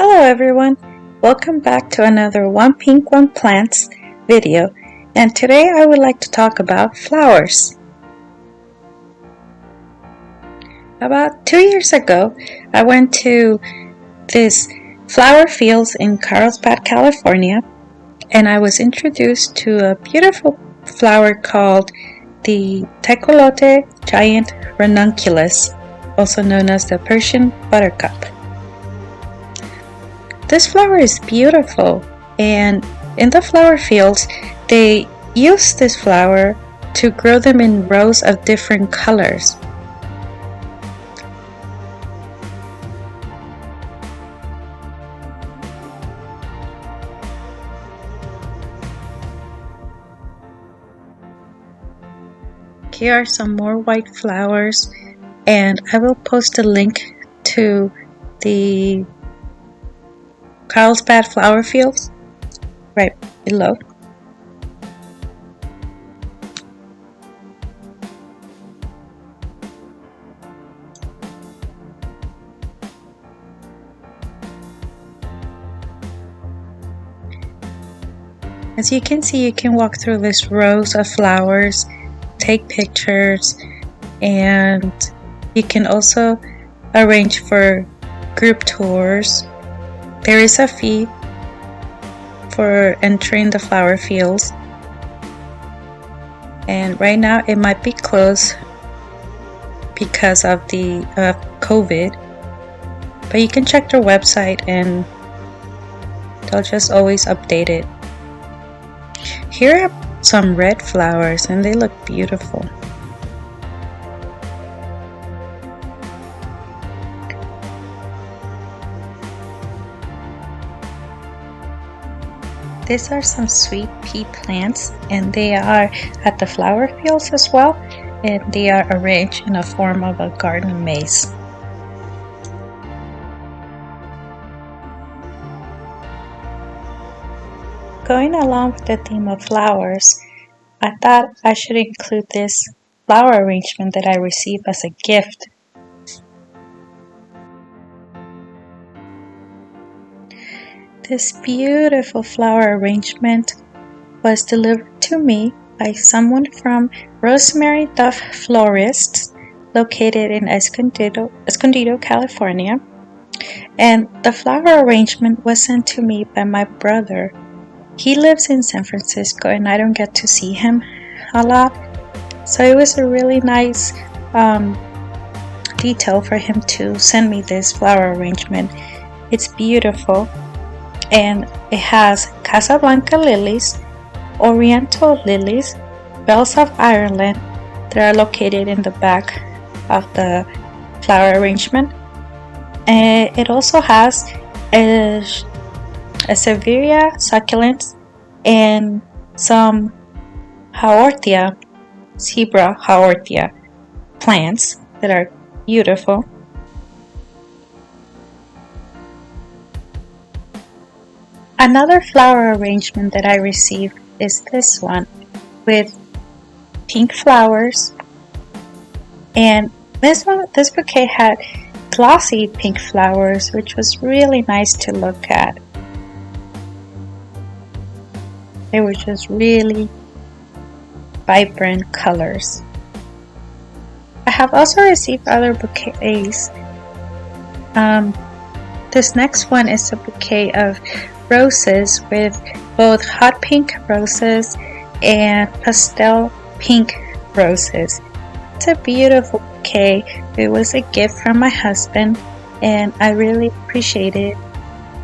Hello everyone, welcome back to another One Pink One Plants video, and today I would like to talk about flowers. About 2 years ago, I went to this flower fields in Carlsbad, California, and I was introduced to a beautiful flower called the Tecolote giant ranunculus, also known as the Persian buttercup. This flower is beautiful, and in the flower fields, they use this flower to grow them in rows of different colors. Here are some more white flowers, and I will post a link to the Carlsbad flower fields right below. As you can see, you can walk through this rows of flowers, take pictures, and you can also arrange for group tours. There is a fee for entering the flower fields, and right now it might be closed because of the COVID, but you can check their website and they'll just always update it. Here are some red flowers and they look beautiful. These are some sweet pea plants, and they are at the flower fields as well, and they are arranged in a form of a garden maze. Going along with the theme of flowers, I thought I should include this flower arrangement that I received as a gift. This beautiful flower arrangement was delivered to me by someone from Rosemary Duff Florists, located in Escondido, California. And the flower arrangement was sent to me by my brother. He lives in San Francisco and I don't get to see him a lot. So it was a really nice detail for him to send me this flower arrangement. It's beautiful. And it has Casablanca lilies, Oriental lilies, bells of Ireland that are located in the back of the flower arrangement. And it also has a Severia succulent and some zebra haworthia plants that are beautiful. Another flower arrangement that I received is this one with pink flowers, and this bouquet had glossy pink flowers, which was really nice to look at. They were just really vibrant colors. I have also received other bouquets. This next one is a bouquet of roses with both hot pink roses and pastel pink roses. It's a beautiful bouquet. It was a gift from my husband and I really appreciated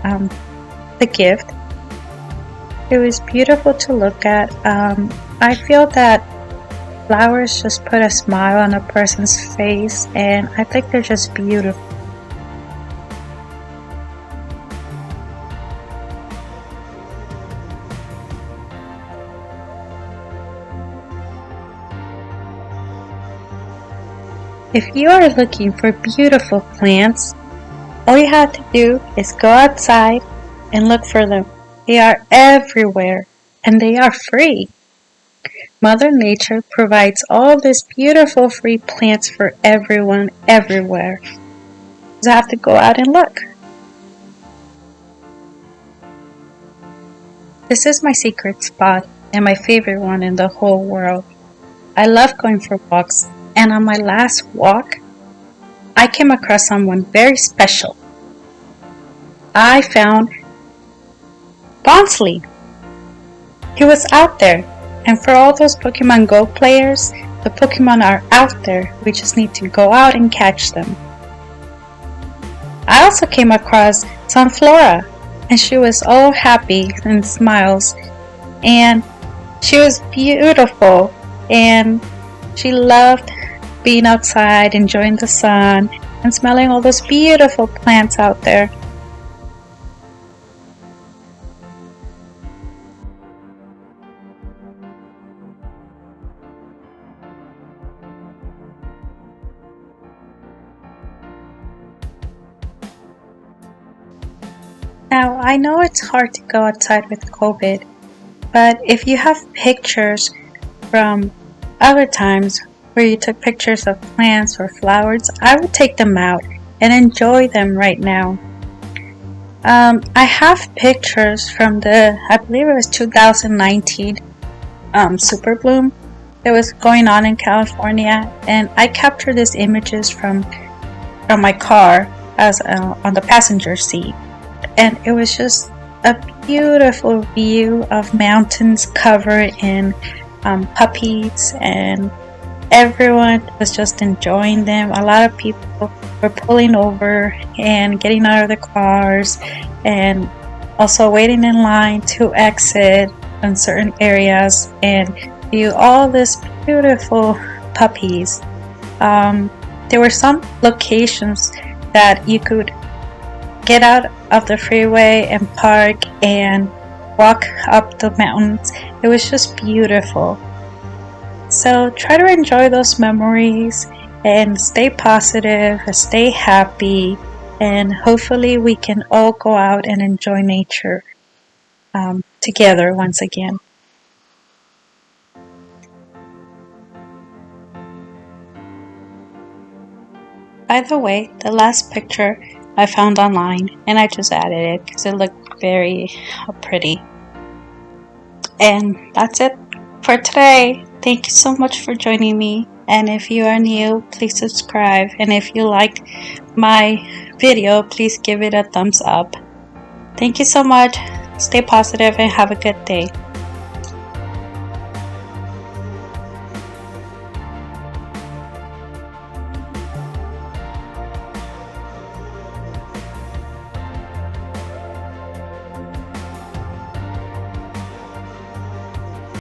the gift. It was beautiful to look at. I feel that flowers just put a smile on a person's face, and I think they're just beautiful. If you are looking for beautiful plants, all you have to do is go outside and look for them. They are everywhere and they are free. Mother Nature provides all these beautiful free plants for everyone, everywhere. You have to go out and look. This is my secret spot and my favorite one in the whole world. I love going for walks, and on my last walk, I came across someone very special. I found Bosley. He was out there, and for all those Pokemon Go players, the Pokemon are out there. We just need to go out and catch them. I also came across Sunflora, and she was all happy and smiles, and she was beautiful, and she loved being outside, enjoying the sun, and smelling all those beautiful plants out there. Now, I know it's hard to go outside with COVID, but if you have pictures from other times where you took pictures of plants or flowers, I would take them out and enjoy them right now. I have pictures from I believe it was 2019 Superbloom that was going on in California, and I captured these images from my car as on the passenger seat, and it was just a beautiful view of mountains covered in puppies, and everyone was just enjoying them. A lot of people were pulling over and getting out of the cars, and also waiting in line to exit in certain areas and view all these beautiful puppies. There were some locations that you could get out of the freeway and park and walk up the mountains. It was just beautiful. So try to enjoy those memories and stay positive, stay happy, and hopefully we can all go out and enjoy nature together once again. By the way, the last picture I found online, and I just added it because it looked very pretty. And that's it for today. Thank you so much for joining me. And if you are new, please subscribe. And if you liked my video, please give it a thumbs up. Thank you so much. Stay positive and have a good day.